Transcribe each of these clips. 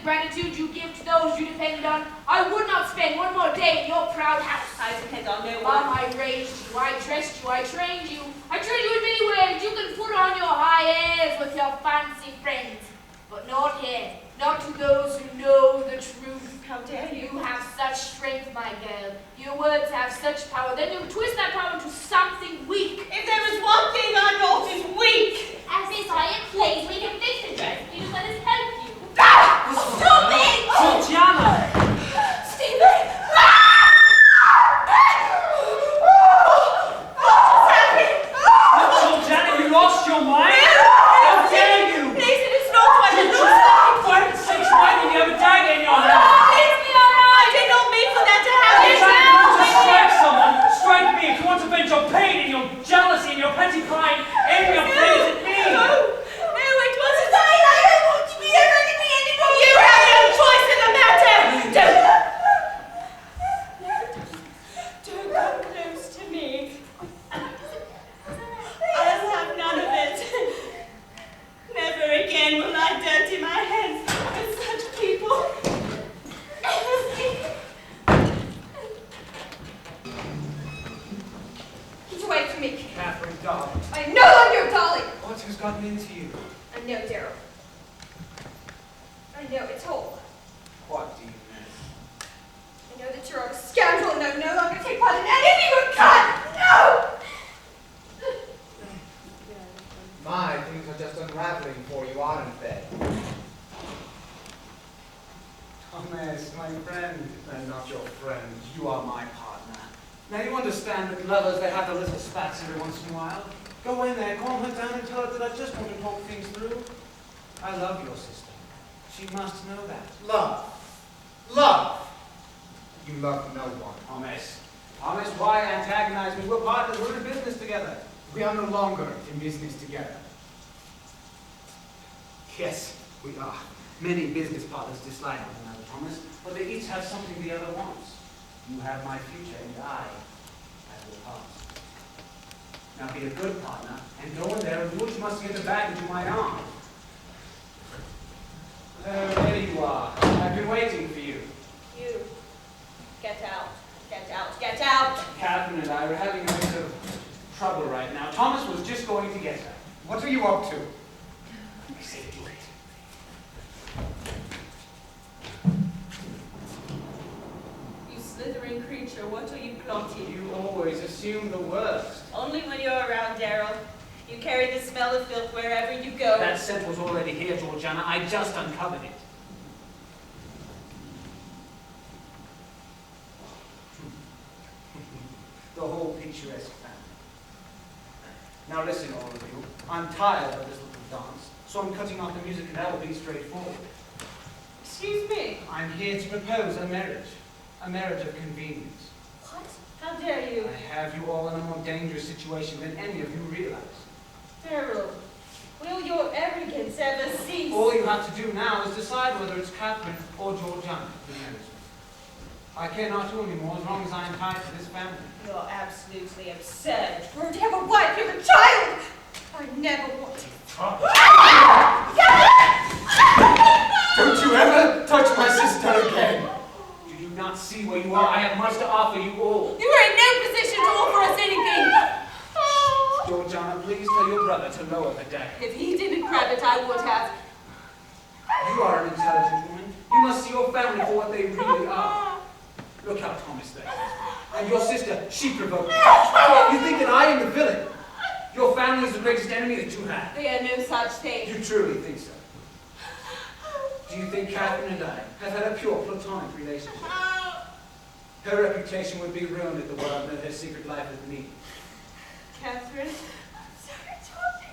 gratitude you give to those you depend on, I would not spend one more day in your proud house. I depend on no one. Mom, I raised you, I dressed you, I trained you. I trained you in many ways. You can put on your high airs with your fancy friends. But not yet. Not to those who know the truth. How dare you? You have such strength, my girl. Your words have such power. Then you twist that power into something weak. If there is one thing I know, it's weak. As this iron plays, we can fix it. Just please let us help you. Stupid! Georgiana! Stephen! Georgiana, you lost your mind? How dare you! Please, it is not what it looks like. For heaven's sakes, why did you have a dagger in your hand? Please, I did not mean for that to happen. You're trying to strike someone. Strike me if you want to vent your pain and your jealousy and your petty pride. Aim your blades at me. No, it wasn't. I don't want to be hurting me anymore. You have no choice in the matter. Don't come close to me. I'll have none of it. Never again will I dirty my hands with such people. Get away from me. Catherine, darling. I am no longer your darling. What has gotten into you? I know, Daryl. I know it's all. What do you know? I know that you're a scoundrel and I no longer take part in anything you can. No! My, things are just unraveling for you, aren't they? Thomas, my friend. I'm not your friend. You are my partner. Now you understand that lovers, they have their little spats every once in a while. Go in there, calm her down and tell her that I just want to talk things through. I love your sister. She must know that. Love. Love. You love no one. Thomas. Thomas, why antagonize me? We're partners. We're in business together. We are no longer in business together. Yes, we are. Many business partners dislike one another, Thomas, but they each have something the other wants. You have my future, and I have your past. Now be a good partner, and go in there and do what you must to get the bag into my arm. There you are. I've been waiting for you. You. Get out. Get out. Get out. Catherine and I are having a bit of trouble right now. Thomas was just going to get her. What are you up to? I say do it. You slithering creature, what are you plotting? You always assume the worst. Only when you're around, Daryl. You carry the smell of filth wherever you go. That scent was already here, Georgiana. I just uncovered it. The whole picturesque family. Now listen, all of you. I'm tired of this little dance, so I'm cutting off the music and that will be straightforward. Excuse me. I'm here to propose a marriage of convenience. What? How dare you? I have you all in a more dangerous situation than any of you realize. Daryl, will your arrogance ever cease? All you have to do now is decide whether it's Catherine or Georgiana who marries me. I care not who anymore as long as I am tied to this family. You're absolutely absurd. We're to have a wife, you have a child! I never wanted. Don't you ever touch my sister again! Do you not see where you are? I have much to offer you all. You are in no position to offer us anything! Georgiana, please tell your brother to lower the dagger. If he didn't grab it, I would have. You are an intelligent woman. You must see your family for what they really are. Look how Thomas there. And your sister, she provoked me. You think that I am the villain? Your family is the greatest enemy that you have. They are no such thing. You truly think so? Do you think Catherine and I have had a pure platonic relationship? Her reputation would be ruined if the world knew her secret life with me. Catherine? I'm sorry, Georgie.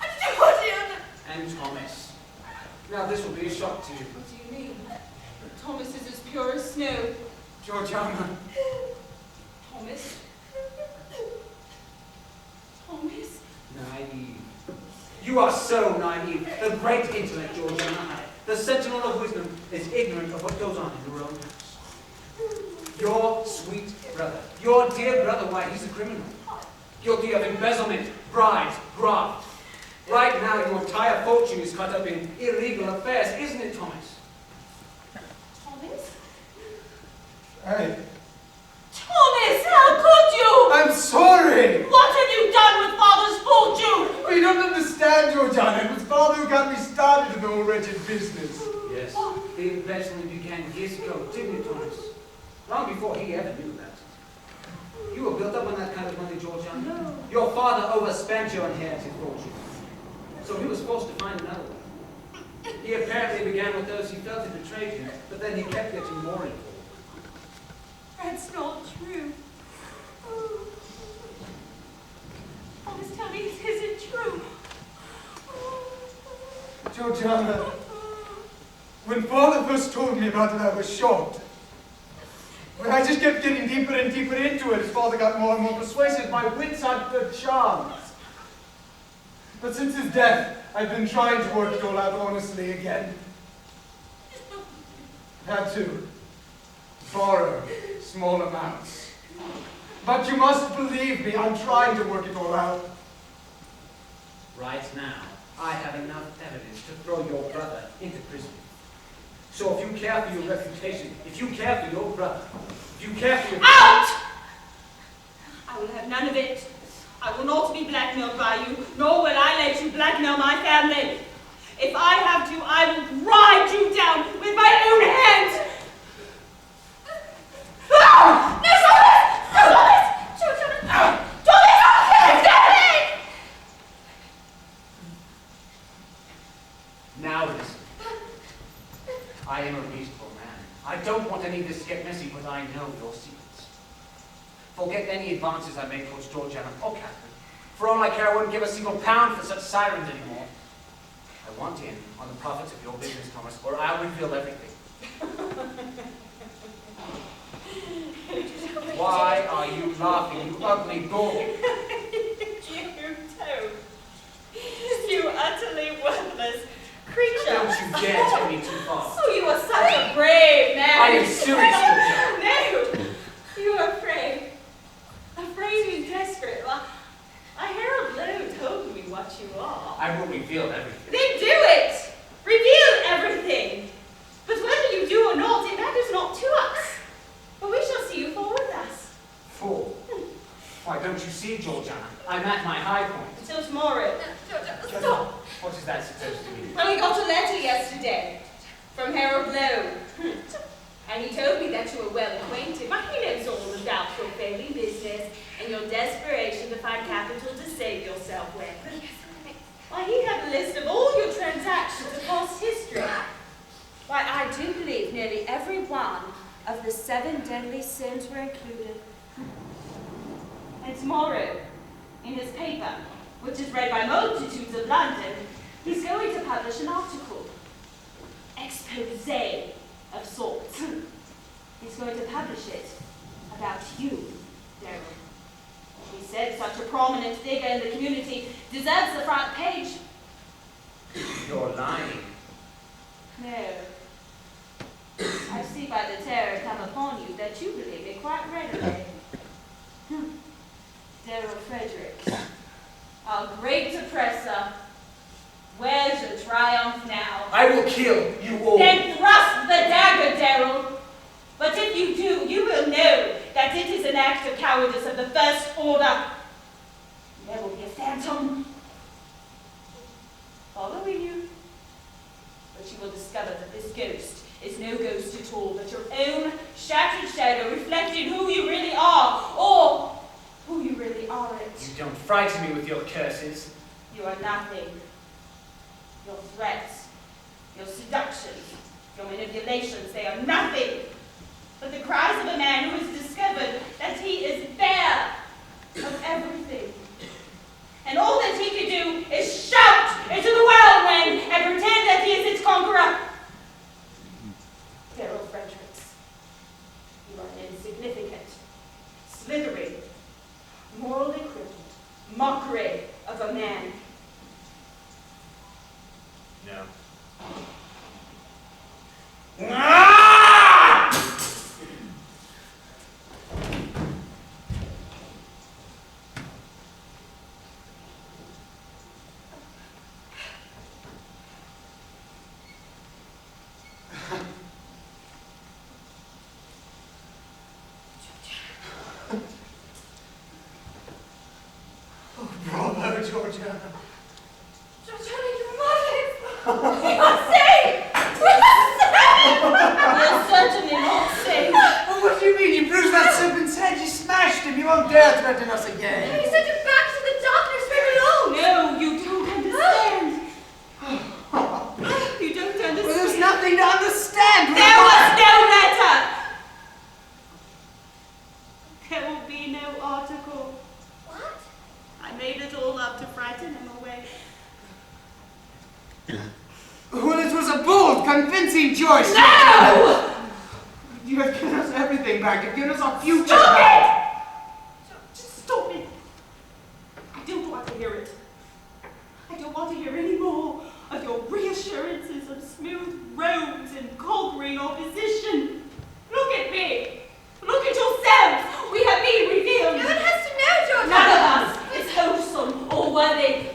I don't want you. And Thomas. Now this will be a shock to you. What do you mean? Thomas is as pure as snow. Georgiana. Thomas? Thomas? Naive. You are so naive. The great intellect, Georgiana Highett, the sentinel of wisdom, is ignorant of what goes on in your own house. Your sweet brother, your dear brother, why, he's a criminal. Guilty of embezzlement, bribes, graft. Right now, your entire fortune is caught up in illegal affairs, isn't it, Thomas? Thomas? Hey, Thomas, how could you? I'm sorry! What have you done with Father's fortune? Oh, you don't understand, Georgiana. It was Father who got me started in the whole wretched business. Yes, the embezzling began years ago, didn't it, Thomas? Long before he ever knew that. You were built up on that kind of money, Georgiana. No. Your father overspent your inherited fortune. So he was forced to find another way. He apparently began with those he felt had betrayed him, but then he kept getting more involved. That's not true. Thomas, tell me, is it true? Georgiana, when Father first told me about it, I was shocked. But I just kept getting deeper and deeper into it as Father got more and more persuasive. My wits had their charms. But since his death, I've been trying to work it all out honestly again. I've had to borrow small amounts. But you must believe me, I'm trying to work it all out. Right now, I have enough evidence to throw your brother into prison. So if you care for your reputation, if you care for your brother, if you care for your... Out! I will have none of it. I will not be blackmailed by you, nor will I let you blackmail my family. If I have to, I will ride you down with my own hands. Ah! No, Thomas! No, Thomas! Thomas! Thomas! Now listen. I am a reasonable man. I don't want any of this to get messy, but I know your secrets. Forget any advances I made towards Georgiana or Catherine. For all I care, I wouldn't give a single pound for such sirens anymore. I want in on the profits of your business, Thomas, or I'll reveal everything. Why are you laughing, you ugly bull? You don't. You utterly worthless creature. Don't you dare take me too far. Oh, you are such a brave man. I am serious, Georgiana. No, you are afraid. Afraid and desperate. Well, Harold Lowe told me what you are. I will reveal everything. Then do it. Reveal everything. But whether you do or not, it matters not to us. But we shall see you fall with us. Fool. Why, don't you see, Georgiana? I'm at my high point. Until tomorrow. Stop. What is that supposed to mean? And we got a letter yesterday from Harold Lowe. And he told me that you were well acquainted. But he knows all about your failing business and your desperation to find capital to save yourself with. Why, he had a list of all your transactions across history. Why, I do believe nearly every one of the 7 deadly sins were included. And tomorrow, in his paper, which is read by multitudes of London, he's going to publish an article. Expose of sorts. He's going to publish it about you, Daryl. He said such a prominent figure in the community deserves the front page. You're lying. No. I see by the terror come upon you that you believe it quite readily. Daryl Fredericks, our great oppressor, where's your triumph now? I will kill you all. Then thrust the dagger, Daryl. But if you do, you will know that it is an act of cowardice of the first order. There will be a phantom following you. But you will discover that this ghost is no ghost at all, but your own shattered shadow reflecting who you really are, or who you really aren't. You don't frighten me with your curses. You are nothing. Your threats, your seductions, your manipulations, they are nothing but the cries of a man who has discovered that he is bare of everything. And all that he can do is shout into the whirlwind and pretend that he is its conqueror. Daryl Fredericks, you are an insignificant, slithering, morally crippled mockery of a man. No. Georgiana. Georgiana, you're alive! You're safe! You're certainly not safe. Oh, what do you mean? You bruised that serpent's head. You smashed him. You won't dare threaten us again. You sent him back to the darkness where he belongs! No, you don't understand. You don't understand. Well, there's nothing to understand. There was no letter. There will be no article. What? I made it all up to frighten him away. Well, it was a bold, convincing choice. No! You have given us everything back. You've given us our future Stop back. it! Just stop it. I don't want to hear it. I don't want to hear any more of your reassurances of smooth roads and conquering opposition. Look at me. Look at yourselves. We have been revealed. No one has to know, Georgiana! None of us is wholesome or worthy.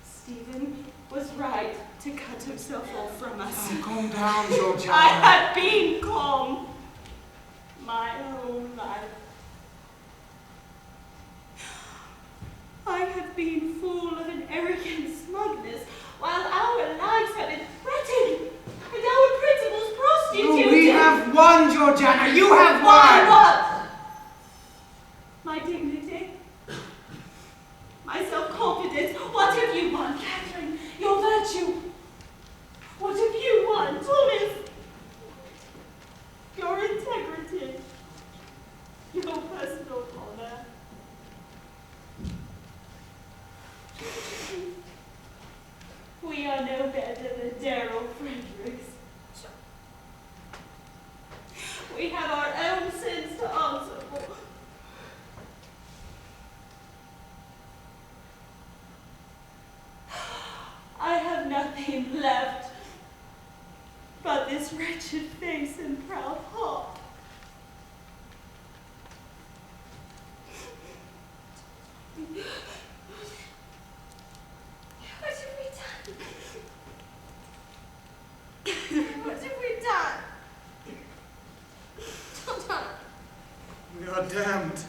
Stephen was right to cut himself off from us. Oh, calm down, Georgiana. I have been calm my whole life. I have been full of an arrogant smugness while our lives have been threatened and our principles prostituted. Oh, we have won, Georgiana. You have Why won. what? My dignity? My self-confidence? What have you won, Catherine? Your virtue? What have you won, Thomas? Your integrity? Your personal honor? We are no better than Darrell Fredericks. We have our own sins to answer for. I have nothing left but this wretched face and proud heart. What have we done? What have we done? Georgiana. We are damned.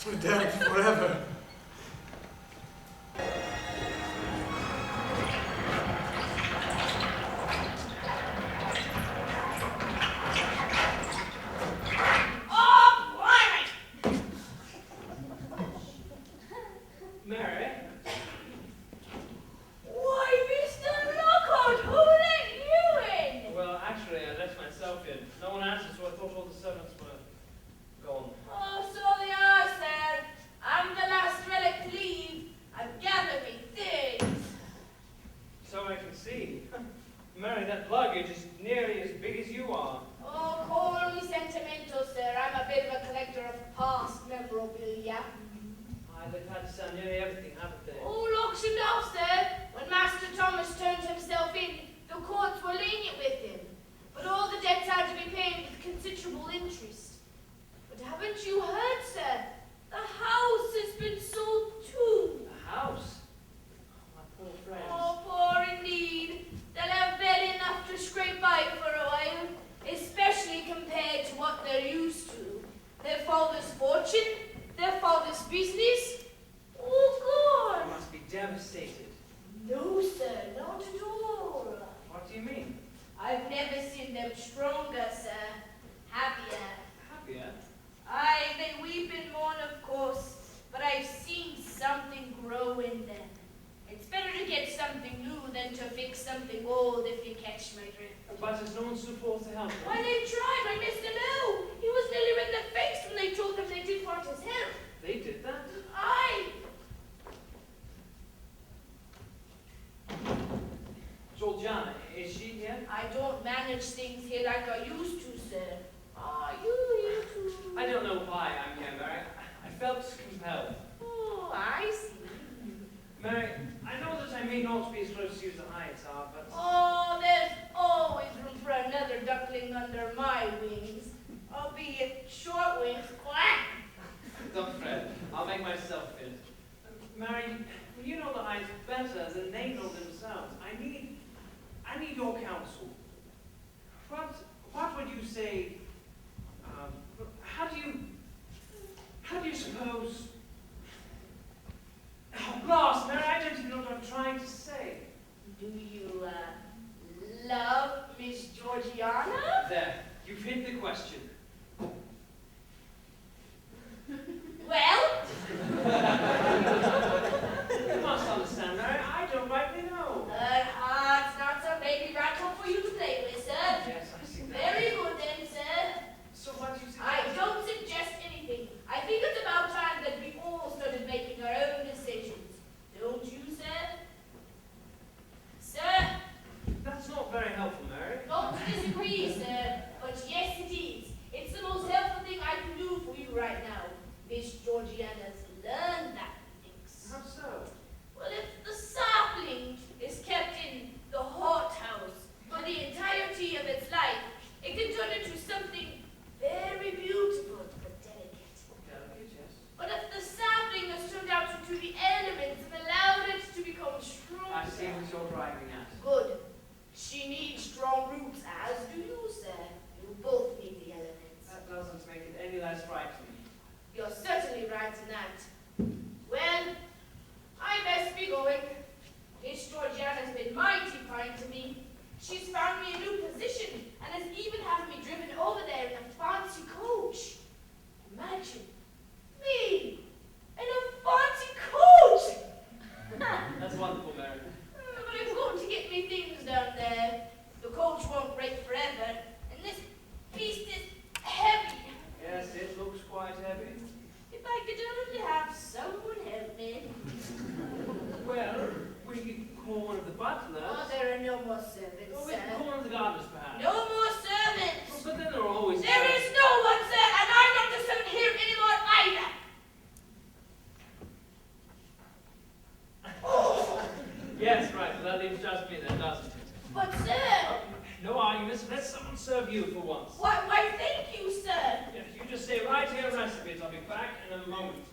We're damned forever. Mary? Why, Mr. Lockhart, who let you in? Well, actually, I let myself in. No one answered, so I thought all the servants were gone. Oh, so they are, sir. I'm the last relic to leave. I've gathered me things. So I can see. Mary, that luggage is nearly as big as you are. Oh, call me sentimental, sir. I'm a bit of a collector of past memorabilia. They've had to sell nearly everything, haven't they? Oh, locks and dogs, sir. When Master Thomas turned himself in, the courts were lenient with him. But all the debts had to be paid with considerable interest. But haven't you heard, sir? The house has been sold too. The house? My poor friends. Oh, poor indeed. They'll have barely enough to scrape by for a while, especially compared to what they're used to. Their father's fortune, their father's business. Oh, God. You must be devastated. No, sir, not at all. What do you mean? I've never seen them stronger, sir. Happier. Happier? Aye, they weep and mourn, of course, but I've seen something grow in them. It's better to get something new than to fix something old, if you catch my drift. But has no one stood forth to help them? Why, they tried, but Mr. No. He was nearly in the face when they told him they didn't want his help. They did that? Aye. Georgiana, is she here? I don't manage things here like I used to, sir. Ah, you too. I don't know why I'm here, Mary. I felt compelled. Oh, I see. Mary, I know that I may not be as close to you as the Hyatts are, but... Oh, there's always room for another duckling under my wings. Albeit short wings, quack! Don't fret, I'll make myself fit. Mary, you know the Hyatts better than they know themselves. I need your counsel. What would you say You've hit the question. Well? You must understand, Mary. I don't rightly know. It's not some baby rattle for you to play with, sir. Yes, I see that. Very good then, sir. So what do you suggest? I don't suggest anything. I think it's about time that we all started making our own decisions. Don't you, sir? Sir? That's not very helpful, Mary. Not to disagree, sir, but yes it is. It's the most helpful thing I can do for you right now. Miss Georgiana's learned that, thinks. How so? Well, if the sapling is kept in the hothouse for the entirety of its life, it can turn into something very beautiful but delicate. Delicate, yes. But if the sapling is turned out into the elements and allowed it to become strong, I see what you're driving at. good. She needs strong roots, as do you, sir. You both need the elements. That doesn't make it any less frightening. You're certainly right in that. Well, I best be going. Miss Georgiana's been mighty kind to me. She's found me a new position and has even had me driven over there in a fancy coach. Imagine me in a fancy coach! That's wonderful, Mary. But it's going to get me things down there. The coach won't break forever, and this beast is heavy. Yes, it looks quite heavy. If I could only have someone help me. Well, we could call one of the butlers. Oh, there are no more servants, Or we sir. could call one of the gardeners, perhaps. No more servants. But then there are always... There is no one, sir, and I'm not the servant here anymore either. Yes, right. Well, that leaves just me then, doesn't it? But, sir, No arguments. Let someone serve you for once. why, thank you, sir. Yes, you just stay right here and rest a bit. I'll be back in a moment.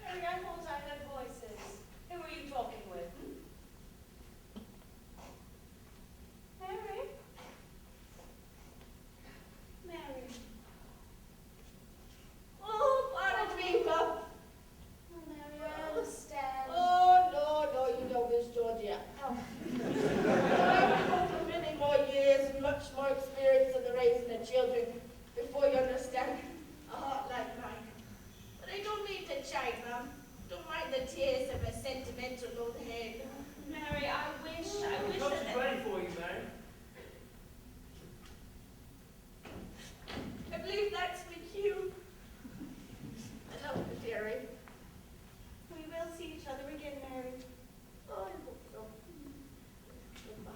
Mary, I thought I heard voices. Who were you talking with? Mary? Mary. Oh, pardon me, love. Oh, Mary, I understand. Oh, no, you don't, Miss Georgia. Oh. I've gone through many more years and much more experience in the raising of children before you understand a heart like mine. But I don't mean to chide, Mum. Don't mind the tears of a sentimental old head. Mary, I wish I've got some ready for you, Mary. I believe that's my cue. I love you, dearie. We will see each other again, Mary. Oh, I hope so. Goodbye.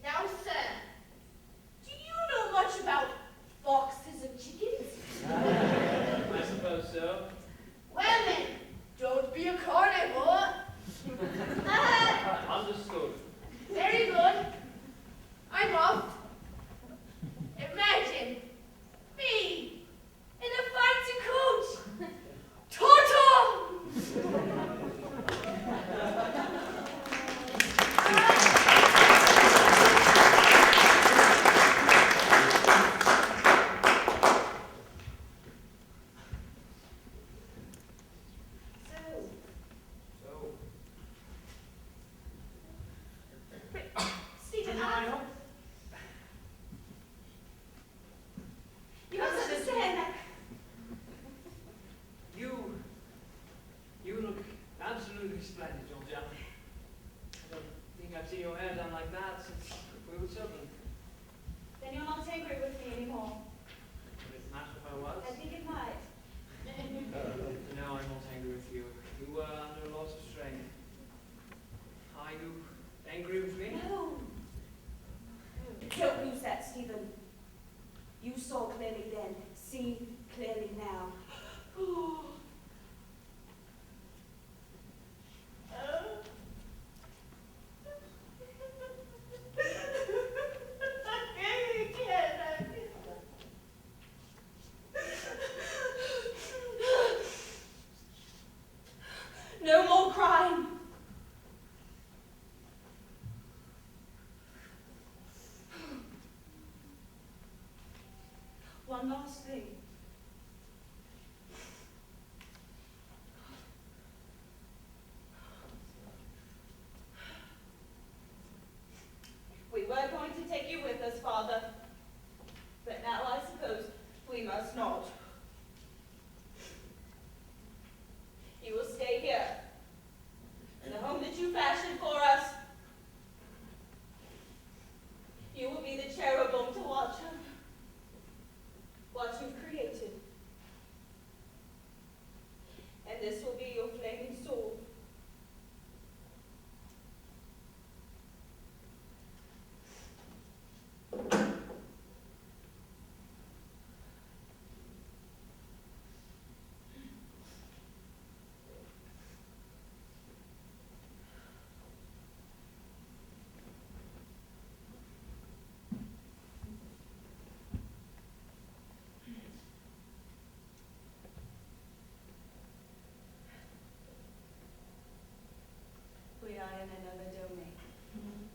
Now, sir, do you know much about foxes and chickens? I suppose so. Well then, don't be a carnivore. Understood. Very good. I'm off. Imagine me in a fancy coach. Toto! So, Stephen, I hope you must understand that. you look absolutely splendid, Georgiana. I don't think I've seen your hair done like that since we were children. Then you're not angry with me anymore. Would it matter if I was? I think it might. No, I'm not angry with you. You were under a lot of strain. Are you angry with me? No. Don't use that, Stephen. You saw clearly then. See clearly now. Oh, No more crime. One last thing. We were going to take you with us, Father, but now I suppose we must not. You will stay here, in the home that you fashioned for us. You will be the cherubim to watch over what you've created. And this will be your flaming sword. We are in another domain.